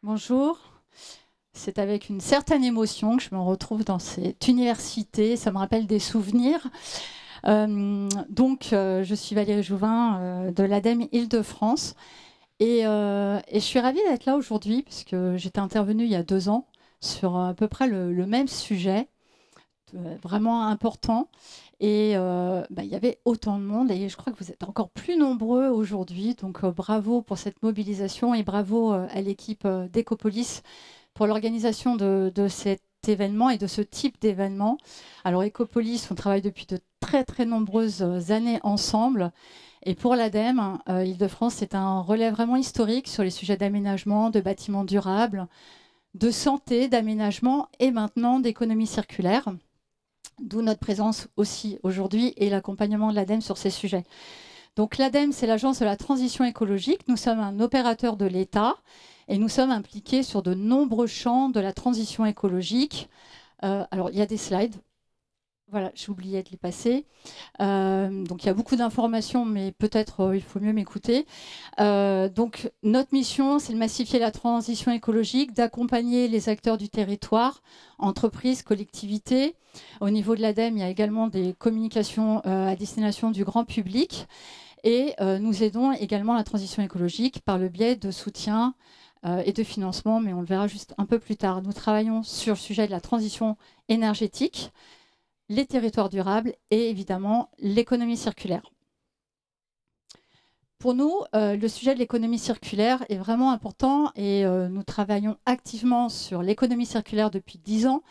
Bonjour. C'est avec une certaine émotion que je me retrouve dans cette université. Ça me rappelle des souvenirs. Je suis Valérie Jouvin de l'ADEME Île-de-France. Et je suis ravie d'être là aujourd'hui parce que j'étais intervenue il y a 2 ans sur à peu près le même sujet, vraiment important. Il y avait autant de monde et je crois que vous êtes encore plus nombreux aujourd'hui. Donc bravo pour cette mobilisation et bravo à l'équipe d'Ecopolis pour l'organisation de cet événement et de ce type d'événement. Alors Ecopolis, on travaille depuis de très très nombreuses années ensemble. Et pour l'ADEME, Île-de-France, c'est un relais vraiment historique sur les sujets d'aménagement, de bâtiments durables, de santé, d'aménagement et maintenant d'économie circulaire. D'où notre présence aussi aujourd'hui et l'accompagnement de l'ADEME sur ces sujets. Donc l'ADEME, c'est l'agence de la transition écologique. Nous sommes un opérateur de l'État et nous sommes impliqués sur de nombreux champs de la transition écologique. Alors, il y a des slides. Voilà, j'ai oublié de les passer. Donc, il y a beaucoup d'informations, mais peut-être il faut mieux m'écouter. Donc, notre mission, c'est de massifier la transition écologique, d'accompagner les acteurs du territoire, entreprises, collectivités. Au niveau de l'ADEME, il y a également des communications à destination du grand public. Et nous aidons également la transition écologique par le biais de soutien et de financement, mais on le verra juste un peu plus tard. Nous travaillons sur le sujet de la transition énergétique, les territoires durables et évidemment l'économie circulaire. Pour nous, le sujet de l'économie circulaire est vraiment important et nous travaillons activement sur l'économie circulaire depuis 10 ans,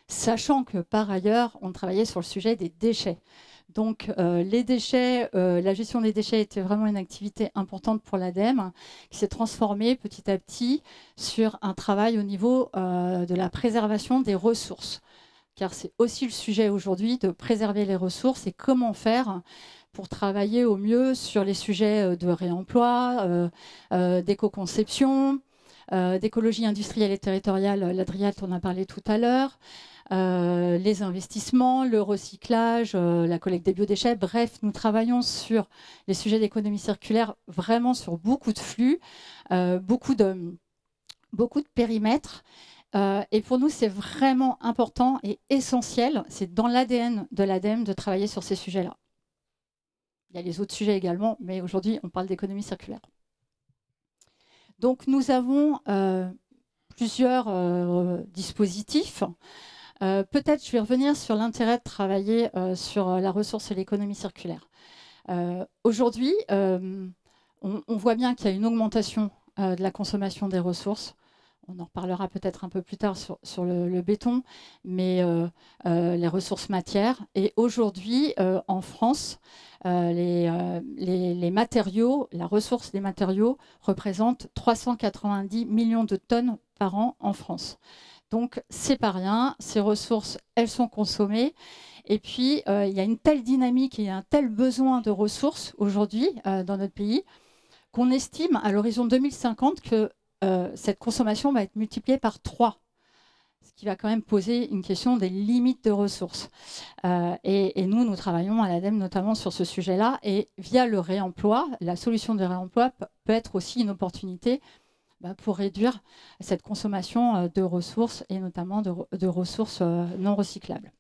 sachant que par ailleurs, on travaillait sur le sujet des déchets. Donc les déchets, la gestion des déchets était vraiment une activité importante pour l'ADEME qui s'est transformée petit à petit sur un travail au niveau de la préservation des ressources. Car c'est aussi le sujet aujourd'hui de préserver les ressources et comment faire pour travailler au mieux sur les sujets de réemploi, d'éco-conception, d'écologie industrielle et territoriale. L'Adriat, on en a parlé tout à l'heure. Les investissements, le recyclage, la collecte des biodéchets. Bref, nous travaillons sur les sujets d'économie circulaire vraiment sur beaucoup de flux, beaucoup de périmètres. Et pour nous, c'est vraiment important et essentiel. C'est dans l'ADN de l'ADEME de travailler sur ces sujets-là. Il y a les autres sujets également, mais aujourd'hui, on parle d'économie circulaire. Donc, nous avons plusieurs dispositifs. Peut-être je vais revenir sur l'intérêt de travailler sur la ressource et l'économie circulaire. Aujourd'hui, on voit bien qu'il y a une augmentation de la consommation des ressources. On en reparlera peut-être un peu plus tard sur le béton, mais les ressources matières. Et aujourd'hui, en France, les matériaux, la ressource des matériaux représente 390 millions de tonnes par an en France. Donc, c'est pas rien. Ces ressources, elles sont consommées. Et puis, il y a une telle dynamique et un tel besoin de ressources aujourd'hui dans notre pays qu'on estime à l'horizon 2050 que cette consommation va être multipliée par 3, ce qui va quand même poser une question des limites de ressources. Et nous travaillons à l'ADEME notamment sur ce sujet-là. Et via le réemploi, la solution de réemploi peut être aussi une opportunité pour réduire cette consommation de ressources et notamment de ressources non recyclables.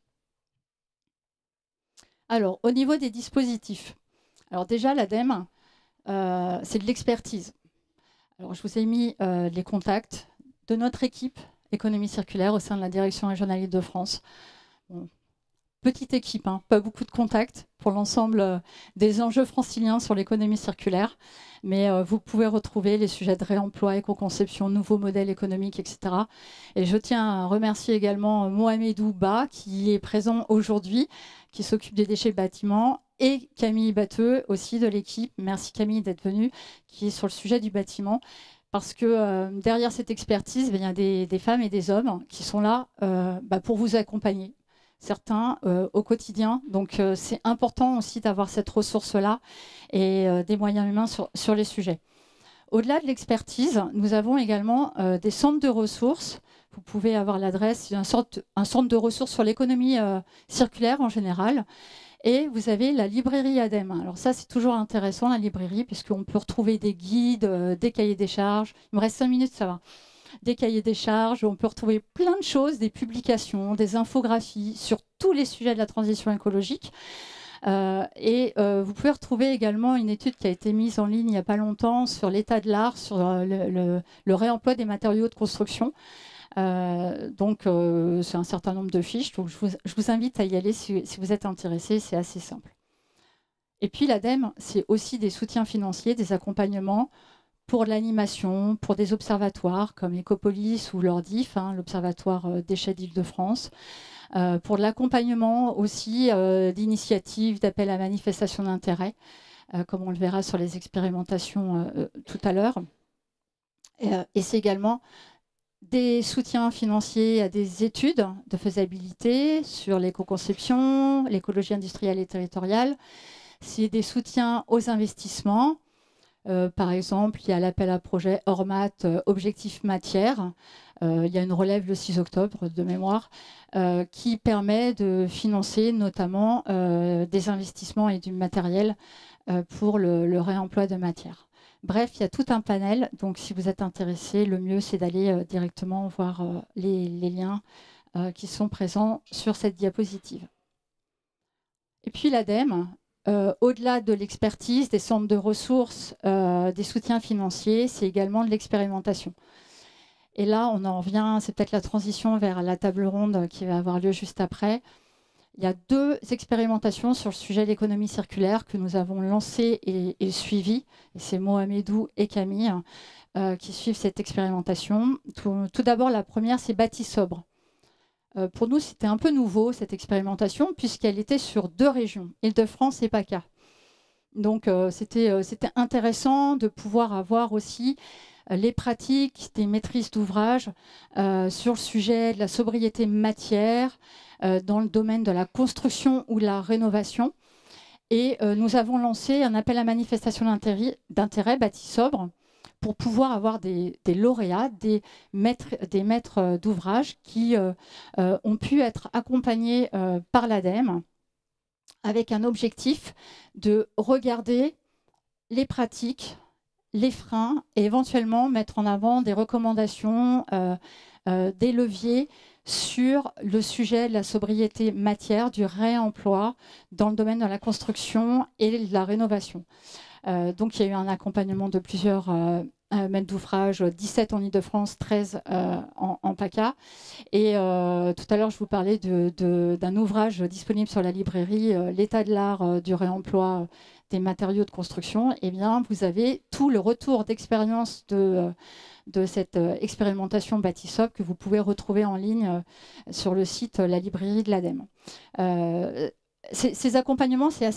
Alors, au niveau des dispositifs, alors déjà l'ADEME, c'est de l'expertise. Alors, je vous ai mis les contacts de notre équipe économie circulaire au sein de la direction régionale Île-de-France. Bon, petite équipe, hein, pas beaucoup de contacts pour l'ensemble des enjeux franciliens sur l'économie circulaire, mais vous pouvez retrouver les sujets de réemploi, éco-conception, nouveaux modèles économiques, etc. Et je tiens à remercier également Mohamedou Ba qui est présent aujourd'hui, qui s'occupe des déchets bâtiments, et Camille Batteux aussi de l'équipe. Merci Camille d'être venue, qui est sur le sujet du bâtiment. Parce que derrière cette expertise, il y a des femmes et des hommes qui sont là pour vous accompagner, certains au quotidien. Donc c'est important aussi d'avoir cette ressource-là et des moyens humains sur les sujets. Au-delà de l'expertise, nous avons également des centres de ressources. Vous pouvez avoir l'adresse d'un centre de ressources sur l'économie circulaire en général. Et vous avez la librairie ADEME. Alors ça, c'est toujours intéressant, la librairie, puisqu'on peut retrouver des guides, des cahiers des charges. Il me reste 5 minutes, ça va. des cahiers des charges, on peut retrouver plein de choses, des publications, des infographies sur tous les sujets de la transition écologique. Vous pouvez retrouver également une étude qui a été mise en ligne il n'y a pas longtemps sur l'état de l'art, sur le réemploi des matériaux de construction. C'est un certain nombre de fiches, donc je vous invite à y aller si vous êtes intéressé, c'est assez simple. Et puis l'ADEME, c'est aussi des soutiens financiers, des accompagnements pour l'animation, pour des observatoires comme Ecopolis ou l'ORDIF, l'Observatoire déchets d'Île-de-France, pour de l'accompagnement aussi d'initiatives, d'appels à manifestation d'intérêt, comme on le verra sur les expérimentations tout à l'heure. Et c'est également des soutiens financiers à des études de faisabilité sur l'éco-conception, l'écologie industrielle et territoriale. C'est des soutiens aux investissements. Par exemple, il y a l'appel à projet Ormat Objectif Matière. Il y a une relève le 6 octobre de mémoire qui permet de financer notamment des investissements et du matériel pour le réemploi de matière. Bref, il y a tout un panel. Donc, si vous êtes intéressé, le mieux, c'est d'aller directement voir les liens qui sont présents sur cette diapositive. Et puis, l'ADEME, au-delà de l'expertise, des centres de ressources, des soutiens financiers, c'est également de l'expérimentation. Et là, on en revient, c'est peut-être la transition vers la table ronde qui va avoir lieu juste après. Il y a 2 expérimentations sur le sujet de l'économie circulaire que nous avons lancées et suivies. Et c'est Mohamedou et Camille qui suivent cette expérimentation. Tout d'abord, la première, c'est Bâti sobre. Pour nous, c'était un peu nouveau, cette expérimentation, puisqu'elle était sur 2 régions, Île-de-France et PACA. Donc, c'était intéressant de pouvoir avoir aussi les pratiques des maîtrises d'ouvrage sur le sujet de la sobriété matière, dans le domaine de la construction ou de la rénovation. Et nous avons lancé un appel à manifestation d'intérêt Bâti sobre pour pouvoir avoir des lauréats, des maîtres d'ouvrage qui ont pu être accompagnés par l'ADEME avec un objectif de regarder les pratiques, les freins et éventuellement mettre en avant des recommandations, des leviers sur le sujet de la sobriété matière, du réemploi dans le domaine de la construction et de la rénovation. Donc, il y a eu un accompagnement de plusieurs maîtres d'ouvrage, 17 en Île-de-France, 13 en PACA. Et tout à l'heure, je vous parlais d'un ouvrage disponible sur la librairie, L'état de l'art du réemploi des matériaux de construction. Eh bien, vous avez tout le retour d'expérience de cette expérimentation Bâti sobre que vous pouvez retrouver en ligne sur le site La librairie de l'ADEME. Ces accompagnements, c'est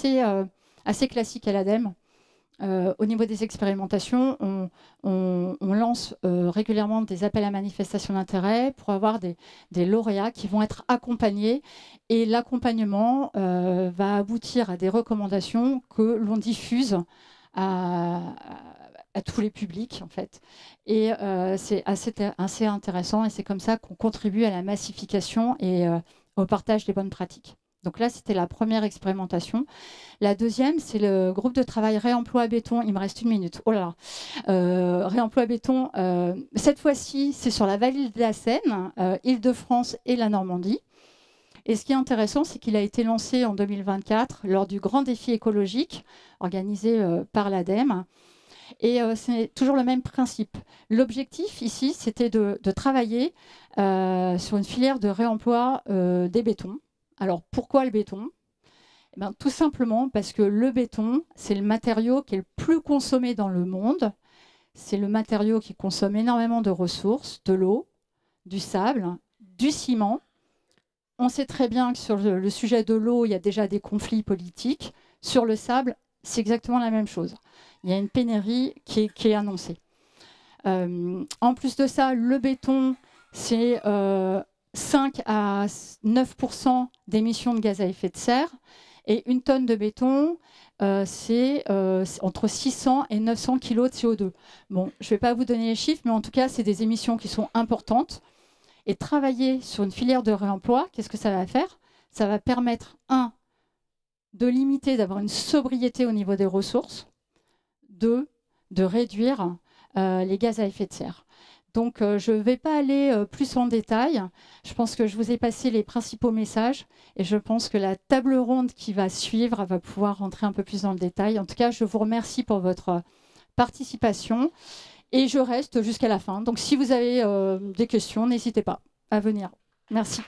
assez classique à l'ADEME. Au niveau des expérimentations, on lance régulièrement des appels à manifestation d'intérêt pour avoir des lauréats qui vont être accompagnés. Et l'accompagnement va aboutir à des recommandations que l'on diffuse à tous les publics, en fait. Et c'est assez intéressant. Et c'est comme ça qu'on contribue à la massification et au partage des bonnes pratiques. Donc là, c'était la première expérimentation. La deuxième, c'est le groupe de travail réemploi béton. Il me reste 1 minute. Oh là là. Réemploi béton. Cette fois-ci, c'est sur la vallée de la Seine, Île-de-France et la Normandie. Et ce qui est intéressant, c'est qu'il a été lancé en 2024 lors du grand défi écologique organisé par l'ADEME. Et c'est toujours le même principe. L'objectif ici, c'était de travailler sur une filière de réemploi des bétons. Alors, pourquoi le béton ? Eh bien, tout simplement parce que le béton, c'est le matériau qui est le plus consommé dans le monde. C'est le matériau qui consomme énormément de ressources, de l'eau, du sable, du ciment. On sait très bien que sur le sujet de l'eau, il y a déjà des conflits politiques. Sur le sable, c'est exactement la même chose. Il y a une pénurie qui est annoncée. En plus de ça, le béton, c'est 5 à 9% d'émissions de gaz à effet de serre. Et 1 tonne de béton, c'est entre 600 et 900 kg de CO2. Bon, je ne vais pas vous donner les chiffres, mais en tout cas, c'est des émissions qui sont importantes. Et travailler sur une filière de réemploi, qu'est-ce que ça va faire ? Ça va permettre, de limiter, d'avoir une sobriété au niveau des ressources. 2, de réduire les gaz à effet de serre. Donc, je ne vais pas aller plus en détail. Je pense que je vous ai passé les principaux messages et je pense que la table ronde qui va suivre va pouvoir rentrer un peu plus dans le détail. En tout cas, je vous remercie pour votre participation et je reste jusqu'à la fin. Donc, si vous avez des questions, n'hésitez pas à venir. Merci.